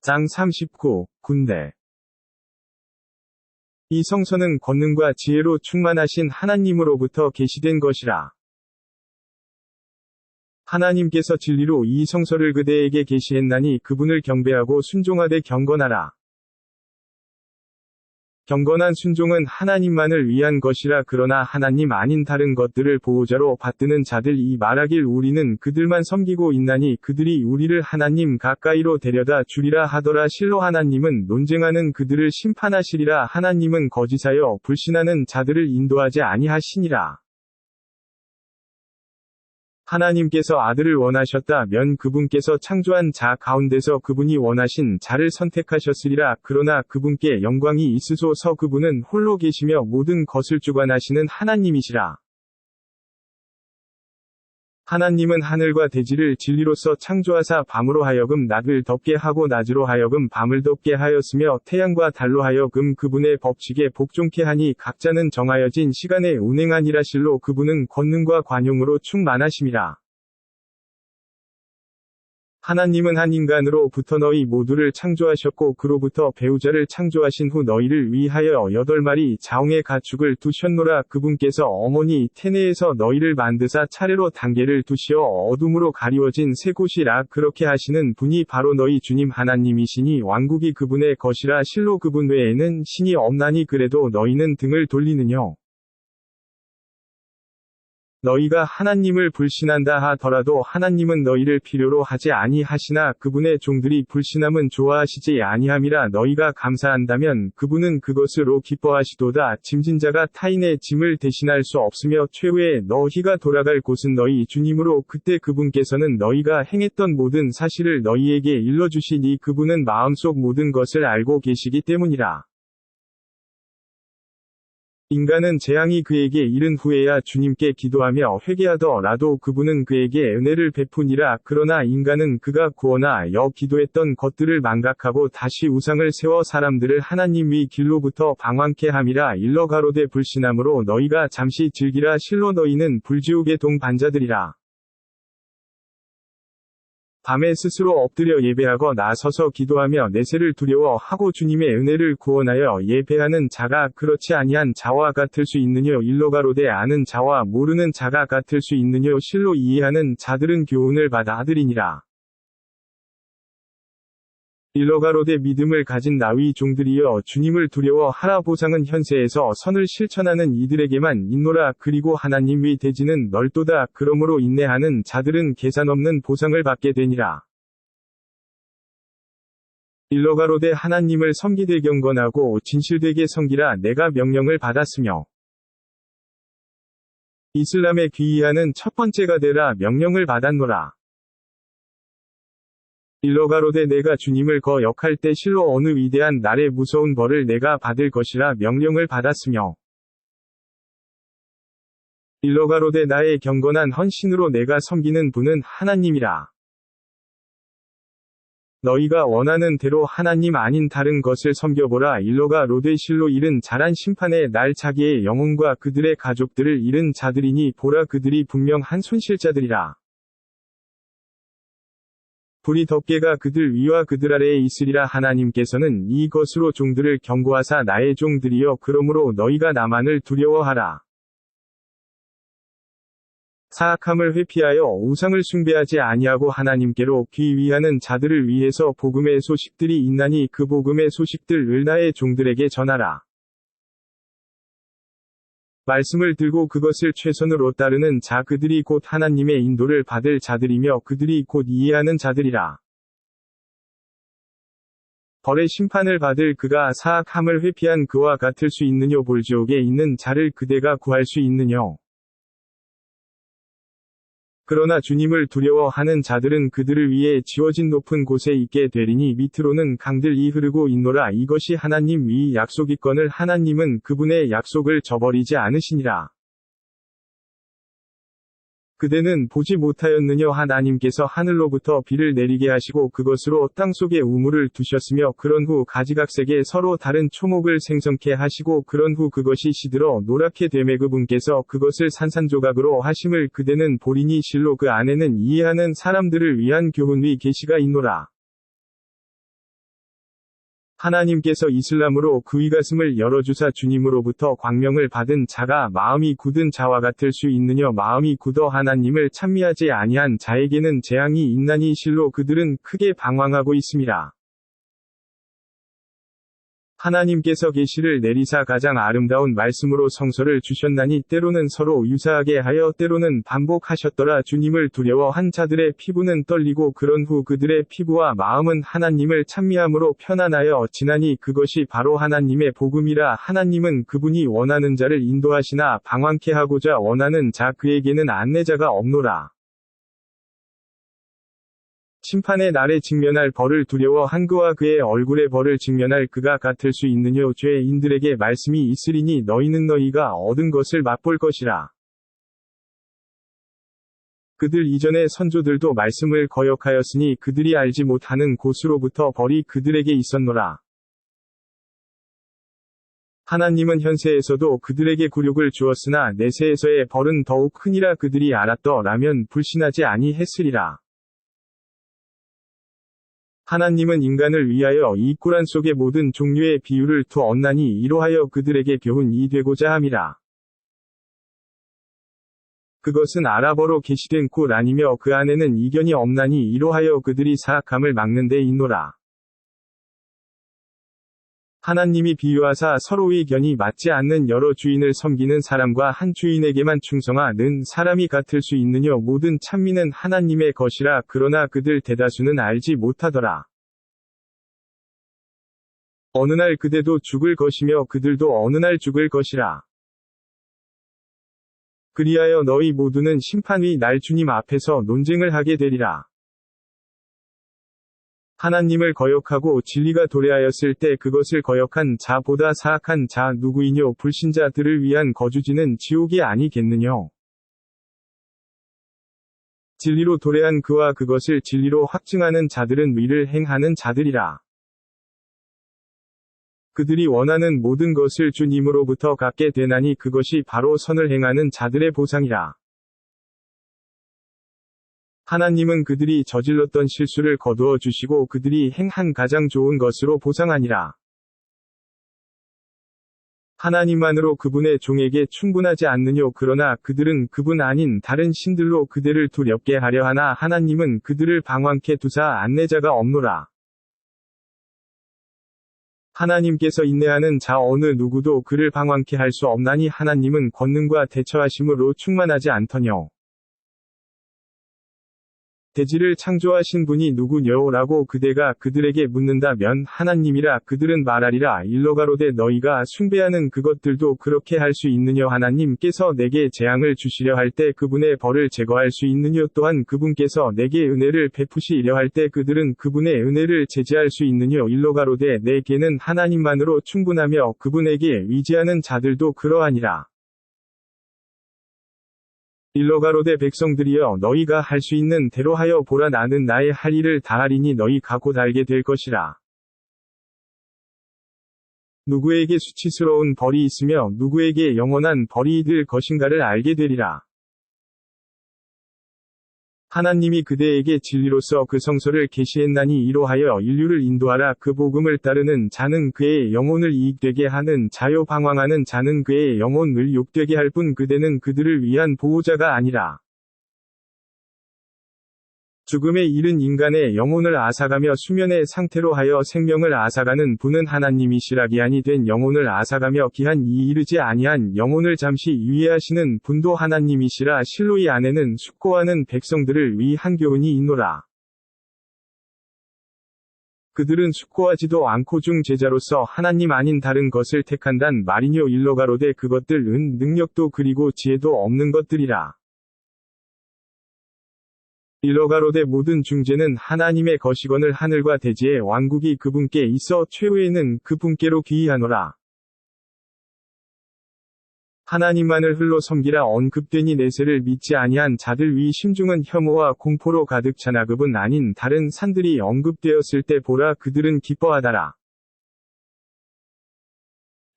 장 39. 군대. 이 성서는 권능과 지혜로 충만하신 하나님으로부터 계시된 것이라. 하나님께서 진리로 이 성서를 그대에게 계시했나니 그분을 경배하고 순종하되 경건하라. 경건한 순종은 하나님만을 위한 것이라. 그러나 하나님 아닌 다른 것들을 보호자로 받드는 자들이 말하길 우리는 그들만 섬기고 있나니 그들이 우리를 하나님 가까이로 데려다 주리라 하더라. 실로 하나님은 논쟁하는 그들을 심판하시리라. 하나님은 거짓하여 불신하는 자들을 인도하지 아니하시니라. 하나님께서 아들을 원하셨다면 그분께서 창조한 자 가운데서 그분이 원하신 자를 선택하셨으리라. 그러나 그분께 영광이 있으소서. 그분은 홀로 계시며 모든 것을 주관하시는 하나님이시라. 하나님은 하늘과 대지를 진리로서 창조하사 밤으로 하여금 낮을 덥게 하고 낮으로 하여금 밤을 덥게 하였으며 태양과 달로 하여금 그분의 법칙에 복종케 하니 각자는 정하여진 시간에 운행하니라. 실로 그분은 권능과 관용으로 충만하심이라. 하나님은 한 인간으로부터 너희 모두를 창조하셨고 그로부터 배우자를 창조하신 후 너희를 위하여 8마리 자홍의 가축을 두셨노라. 그분께서 어머니 태내에서 너희를 만드사 차례로 단계를 두시어 어둠으로 가리워진 새 곳이라. 그렇게 하시는 분이 바로 너희 주님 하나님이시니 왕국이 그분의 것이라. 실로 그분 외에는 신이 없나니 그래도 너희는 등을 돌리느냐. 너희가 하나님을 불신한다 하더라도 하나님은 너희를 필요로 하지 아니하시나 그분의 종들이 불신함은 좋아하시지 아니함이라. 너희가 감사한다면 그분은 그것으로 기뻐하시도다. 짐진 자가 타인의 짐을 대신할 수 없으며 최후에 너희가 돌아갈 곳은 너희 주님으로 그때 그분께서는 너희가 행했던 모든 사실을 너희에게 일러주시니 그분은 마음속 모든 것을 알고 계시기 때문이라. 인간은 재앙이 그에게 이른 후에야 주님께 기도하며 회개하더라도 그분은 그에게 은혜를 베푸니라. 그러나 인간은 그가 구원하여 기도했던 것들을 망각하고 다시 우상을 세워 사람들을 하나님 위 길로부터 방황케 함이라. 일러 가로되 불신함으로 너희가 잠시 즐기라. 실로 너희는 불지옥의 동반자들이라. 밤에 스스로 엎드려 예배하고 나서서 기도하며 내세를 두려워하고 주님의 은혜를 구원하여 예배하는 자가 그렇지 아니한 자와 같을 수 있느뇨. 일러 가로되 아는 자와 모르는 자가 같을 수 있느뇨. 실로 이해하는 자들은 교훈을 받아들이니라. 일러 가로되 믿음을 가진 나의 종들이여 주님을 두려워하라. 보상은 현세에서 선을 실천하는 이들에게만 있노라. 그리고 하나님 위 대지는 넓도다. 그러므로 인내하는 자들은 계산 없는 보상을 받게 되니라. 일러 가로되 하나님을 섬기되 경건하고 진실되게 섬기라. 내가 명령을 받았으며 이슬람에 귀의하는 첫 번째가 되라. 명령을 받았노라. 일러 가로되 내가 주님을 거역할 때 실로 어느 위대한 날의 무서운 벌을 내가 받을 것이라. 명령을 받았으며 일러 가로되 나의 경건한 헌신으로 내가 섬기는 분은 하나님이라. 너희가 원하는 대로 하나님 아닌 다른 것을 섬겨보라. 일러 가로되 실로 이른 자란 심판의 날 자기의 영혼과 그들의 가족들을 잃은 자들이니 보라 그들이 분명 한 손실자들이라. 불이 덮개가 그들 위와 그들 아래에 있으리라. 하나님께서는 이것으로 종들을 경고하사 나의 종들이여 그러므로 너희가 나만을 두려워하라. 사악함을 회피하여 우상을 숭배하지 아니하고 하나님께로 귀의하는 자들을 위해서 복음의 소식들이 있나니 그 복음의 소식들을 나의 종들에게 전하라. 말씀을 들고 그것을 최선으로 따르는 자 그들이 곧 하나님의 인도를 받을 자들이며 그들이 곧 이해하는 자들이라. 벌의 심판을 받을 그가 사악함을 회피한 그와 같을 수 있느뇨. 불지옥에 있는 자를 그대가 구할 수 있느뇨. 그러나 주님을 두려워하는 자들은 그들을 위해 지어진 높은 곳에 있게 되리니 밑으로는 강들이 흐르고 있노라. 이것이 하나님 위 약속이거늘 하나님은 그분의 약속을 저버리지 않으시니라. 그대는 보지 못하였느냐. 하나님께서 하늘로부터 비를 내리게 하시고 그것으로 땅속에 우물을 두셨으며 그런 후 가지각색의 서로 다른 초목을 생성케 하시고 그런 후 그것이 시들어 노랗게 되매 그분께서 그것을 산산조각으로 하심을 그대는 보리니 실로 그 안에는 이해하는 사람들을 위한 교훈의 계시가 있노라. 하나님께서 이슬람으로 그의 가슴을 열어주사 주님으로부터 광명을 받은 자가 마음이 굳은 자와 같을 수 있느냐. 마음이 굳어 하나님을 찬미하지 아니한 자에게는 재앙이 있나니 실로 그들은 크게 방황하고 있음이라. 하나님께서 계시를 내리사 가장 아름다운 말씀으로 성서를 주셨나니 때로는 서로 유사하게 하여 때로는 반복하셨더라. 주님을 두려워한 자들의 피부는 떨리고 그런 후 그들의 피부와 마음은 하나님을 찬미함으로 편안하여 지나니 그것이 바로 하나님의 복음이라. 하나님은 그분이 원하는 자를 인도하시나 방황케 하고자 원하는 자 그에게는 안내자가 없노라. 심판의 날에 직면할 벌을 두려워한 그와 그의 얼굴의 벌을 직면할 그가 같을 수 있느냐. 죄인들에게 말씀이 있으리니 너희는 너희가 얻은 것을 맛볼 것이라. 그들 이전의 선조들도 말씀을 거역하였으니 그들이 알지 못하는 곳으로부터 벌이 그들에게 있었노라. 하나님은 현세에서도 그들에게 굴욕을 주었으나 내세에서의 벌은 더욱 크니라. 그들이 알았더라면 불신하지 아니했으리라. 하나님은 인간을 위하여 이 꾸란 속의 모든 종류의 비유를 두었나니 이로하여 그들에게 교훈이 되고자 함이라. 그것은 아랍어로 계시된 꾸란이며 그 안에는 이견이 없나니 이로하여 그들이 사악함을 막는 데 있노라. 하나님이 비유하사 서로의 견이 맞지 않는 여러 주인을 섬기는 사람과 한 주인에게만 충성하는 사람이 같을 수 있느냐. 모든 찬미는 하나님의 것이라. 그러나 그들 대다수는 알지 못하더라. 어느 날 그대도 죽을 것이며 그들도 어느 날 죽을 것이라. 그리하여 너희 모두는 심판의 날 주님 앞에서 논쟁을 하게 되리라. 하나님을 거역하고 진리가 도래하였을 때 그것을 거역한 자보다 사악한 자 누구이뇨. 불신자들을 위한 거주지는 지옥이 아니겠느냐. 진리로 도래한 그와 그것을 진리로 확증하는 자들은 의를 행하는 자들이라. 그들이 원하는 모든 것을 주님으로부터 갖게 되나니 그것이 바로 선을 행하는 자들의 보상이라. 하나님은 그들이 저질렀던 실수를 거두어 주시고 그들이 행한 가장 좋은 것으로 보상하니라. 하나님만으로 그분의 종에게 충분하지 않느뇨. 그러나 그들은 그분 아닌 다른 신들로 그들을 두렵게 하려 하나 하나님은 그들을 방황케 두사 안내자가 없노라. 하나님께서 인내하는 자 어느 누구도 그를 방황케 할 수 없나니 하나님은 권능과 대처하심으로 충만하지 않더뇨. 대지를 창조하신 분이 누구뇨? 라고 그대가 그들에게 묻는다면 하나님이라. 그들은 말하리라. 일러가로되 너희가 숭배하는 그것들도 그렇게 할 수 있느냐. 하나님께서 내게 재앙을 주시려 할 때 그분의 벌을 제거할 수 있느냐. 또한 그분께서 내게 은혜를 베푸시려 할 때 그들은 그분의 은혜를 제지할 수 있느냐. 일러가로되 내게는 하나님만으로 충분하며 그분에게 의지하는 자들도 그러하니라. 일러가로되 백성들이여 너희가 할 수 있는 대로 하여 보라. 나는 나의 할 일을 다하리니 너희가 곧 알게 될 것이라. 누구에게 수치스러운 벌이 있으며 누구에게 영원한 벌이 될 것인가를 알게 되리라. 하나님이 그대에게 진리로서 그 성서를 계시했나니 이로하여 인류를 인도하라. 그 복음을 따르는 자는 그의 영혼을 이익되게 하는 자요 방황하는 자는 그의 영혼을 욕되게 할 뿐 그대는 그들을 위한 보호자가 아니라. 죽음에 이른 인간의 영혼을 앗아가며 수면의 상태로 하여 생명을 앗아가는 분은 하나님이시라. 기한이 된 영혼을 앗아가며 기한이 이르지 아니한 영혼을 잠시 유예하시는 분도 하나님이시라. 실로 이 안에는 숙고하는 백성들을 위한 교훈이 있노라. 그들은 숙고하지도 않고 중 제자로서 하나님 아닌 다른 것을 택한단 말이뇨. 일러가로되 그것들은 능력도 그리고 지혜도 없는 것들이라. 일러가로되 모든 중재는 하나님의 것이거늘 하늘과 대지의 왕국이 그분께 있어 최후에는 그분께로 귀의하노라. 하나님만을 홀로 섬기라. 언급되니 내세를 믿지 아니한 자들 위 심중은 혐오와 공포로 가득 차나 그분 아닌 다른 산들이 언급되었을 때 보라 그들은 기뻐하다라.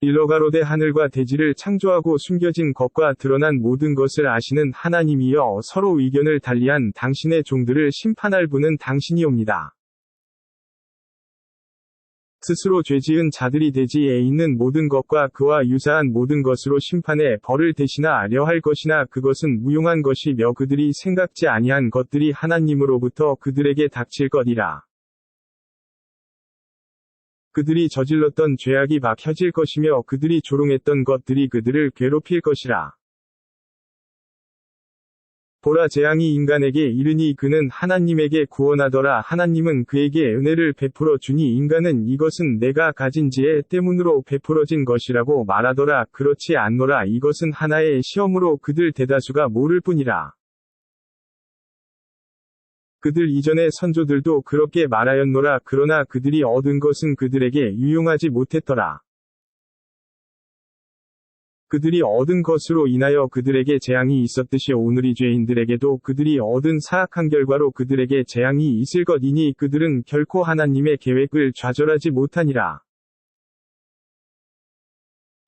일러가로되 하늘과 대지를 창조하고 숨겨진 것과 드러난 모든 것을 아시는 하나님이여 서로 의견을 달리한 당신의 종들을 심판할 분은 당신이옵니다. 스스로 죄지은 자들이 대지에 있는 모든 것과 그와 유사한 모든 것으로 심판의 벌을 대신하려 할 것이나 그것은 무용한 것이며 그들이 생각지 아니한 것들이 하나님으로부터 그들에게 닥칠 것이라. 그들이 저질렀던 죄악이 밝혀질 것이며 그들이 조롱했던 것들이 그들을 괴롭힐 것이라. 보라, 재앙이 인간에게 이르니 그는 하나님에게 구원하더라. 하나님은 그에게 은혜를 베풀어 주니 인간은 이것은 내가 가진 지혜 때문으로 베풀어진 것이라고 말하더라. 그렇지 않노라. 이것은 하나의 시험으로 그들 대다수가 모를 뿐이라. 그들 이전의 선조들도 그렇게 말하였노라. 그러나 그들이 얻은 것은 그들에게 유용하지 못했더라. 그들이 얻은 것으로 인하여 그들에게 재앙이 있었듯이 오늘의 죄인들에게도 그들이 얻은 사악한 결과로 그들에게 재앙이 있을 것이니 그들은 결코 하나님의 계획을 좌절하지 못하니라.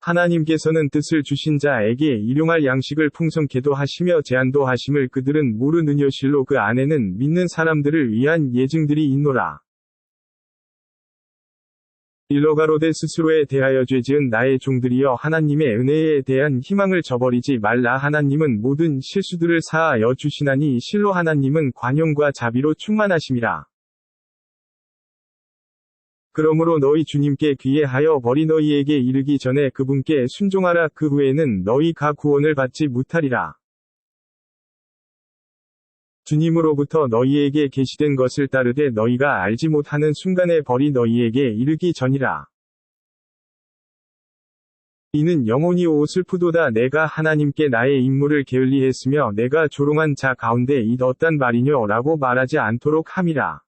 하나님께서는 뜻을 주신 자에게 일용할 양식을 풍성케도 하시며 제한도 하심을 그들은 모르느뇨. 실로 그 안에는 믿는 사람들을 위한 예증들이 있노라. 일러가로되 스스로에 대하여 죄지은 나의 종들이여 하나님의 은혜에 대한 희망을 저버리지 말라. 하나님은 모든 실수들을 사하여 주시나니 실로 하나님은 관용과 자비로 충만하심이라. 그러므로 너희 주님께 귀해하여 벌이 너희에게 이르기 전에 그분께 순종하라. 그 후에는 너희가 구원을 받지 못하리라. 주님으로부터 너희에게 계시된 것을 따르되 너희가 알지 못하는 순간에 벌이 너희에게 이르기 전이라. 이는 영혼이 오 슬프도다. 내가 하나님께 나의 임무를 게을리했으며 내가 조롱한 자 가운데 이 어떤 말이뇨 라고 말하지 않도록 함이라.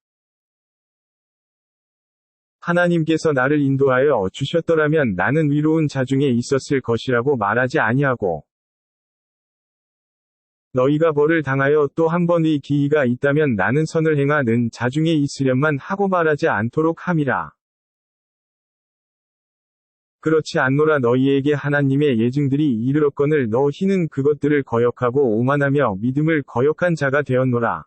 하나님께서 나를 인도하여 주셨더라면 나는 위로운 자 중에 있었을 것이라고 말하지 아니하고 너희가 벌을 당하여 또 한 번의 기회가 있다면 나는 선을 행하는 자 중에 있으련만 하고 말하지 않도록 함이라. 그렇지 않노라. 너희에게 하나님의 예증들이 이르렀거늘 너희는 그것들을 거역하고 오만하며 믿음을 거역한 자가 되었노라.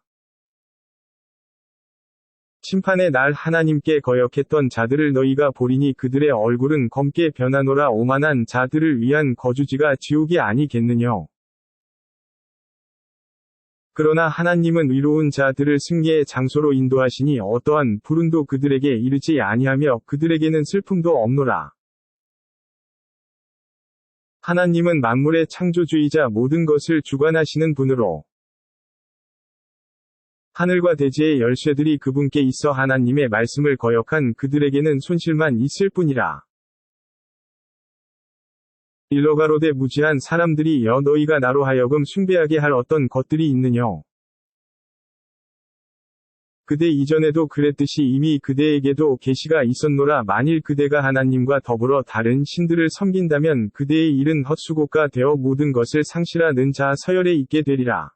심판의 날 하나님께 거역했던 자들을 너희가 보리니 그들의 얼굴은 검게 변하노라. 오만한 자들을 위한 거주지가 지옥이 아니겠느뇨. 그러나 하나님은 위로운 자들을 승리의 장소로 인도하시니 어떠한 불운도 그들에게 이르지 아니하며 그들에게는 슬픔도 없노라. 하나님은 만물의 창조주이자 모든 것을 주관하시는 분으로 하늘과 대지의 열쇠들이 그분께 있어 하나님의 말씀을 거역한 그들에게는 손실만 있을 뿐이라. 일러가로되 무지한 사람들이 여 너희가 나로 하여금 숭배하게 할 어떤 것들이 있느뇨. 그대 이전에도 그랬듯이 이미 그대에게도 계시가 있었노라. 만일 그대가 하나님과 더불어 다른 신들을 섬긴다면 그대의 일은 헛수고가 되어 모든 것을 상실하는 자 서열에 있게 되리라.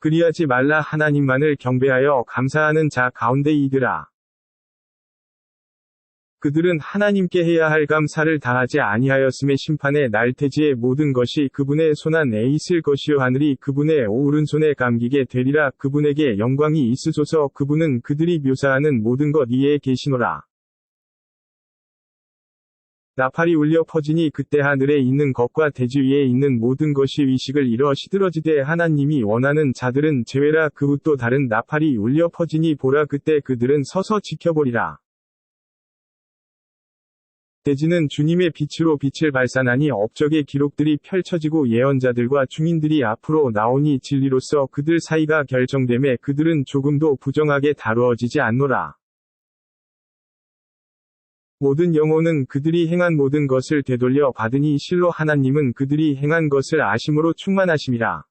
그리하지 말라. 하나님만을 경배하여 감사하는 자 가운데 이들아. 그들은 하나님께 해야 할 감사를 다하지 아니하였음에 심판의 날 대지의 모든 것이 그분의 손안에 있을 것이요 하늘이 그분의 오른손에 감기게 되리라. 그분에게 영광이 있으소서. 그분은 그들이 묘사하는 모든 것 위에 계시노라. 나팔이 울려 퍼지니 그때 하늘에 있는 것과 대지 위에 있는 모든 것이 위식을 잃어 시들어지되 하나님이 원하는 자들은 제외라. 그 후 또 다른 나팔이 울려 퍼지니 보라. 그때 그들은 서서 지켜보리라. 대지는 주님의 빛으로 빛을 발산하니 업적의 기록들이 펼쳐지고 예언자들과 증인들이 앞으로 나오니 진리로서 그들 사이가 결정되매 그들은 조금도 부정하게 다루어지지 않노라. 모든 영혼은 그들이 행한 모든 것을 되돌려 받으니 실로 하나님은 그들이 행한 것을 아심으로 충만하심이라.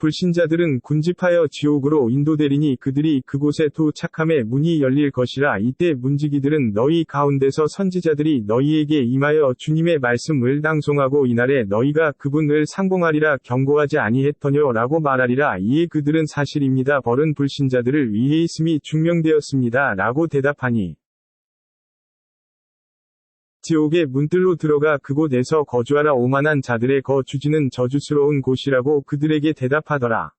불신자들은 군집하여 지옥으로 인도되리니 그들이 그곳에 도착함에 문이 열릴 것이라. 이때 문지기들은 너희 가운데서 선지자들이 너희에게 임하여 주님의 말씀을 낭송하고 이날에 너희가 그분을 상봉하리라 경고하지 아니했더뇨 라고 말하리라. 이에 그들은 사실입니다. 벌은 불신자들을 위해 있음이 증명되었습니다 라고 대답하니 지옥의 문들로 들어가 그곳에서 거주하라. 오만한 자들의 거주지는 저주스러운 곳이라고 그들에게 대답하더라.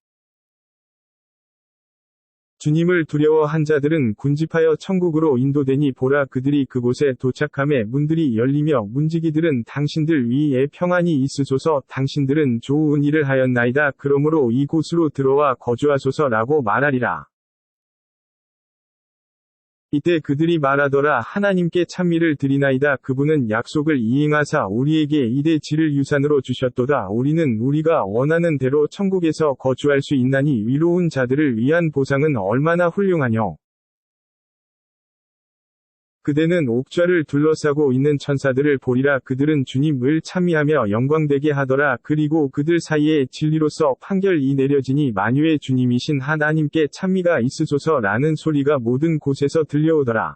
주님을 두려워한 자들은 군집하여 천국으로 인도되니 보라 그들이 그곳에 도착함에 문들이 열리며 문지기들은 당신들 위에 평안이 있으소서 당신들은 좋은 일을 하였나이다 그러므로 이곳으로 들어와 거주하소서라고 말하리라. 이때 그들이 말하더라 하나님께 찬미를 드리나이다 그분은 약속을 이행하사 우리에게 이 대지를 유산으로 주셨도다 우리는 우리가 원하는 대로 천국에서 거주할 수 있나니 위로운 자들을 위한 보상은 얼마나 훌륭하뇨. 그대는 옥좌를 둘러싸고 있는 천사들을 보리라 그들은 주님을 찬미하며 영광되게 하더라 그리고 그들 사이에 진리로서 판결이 내려지니 만유의 주님이신 하나님께 찬미가 있으소서라는 소리가 모든 곳에서 들려오더라.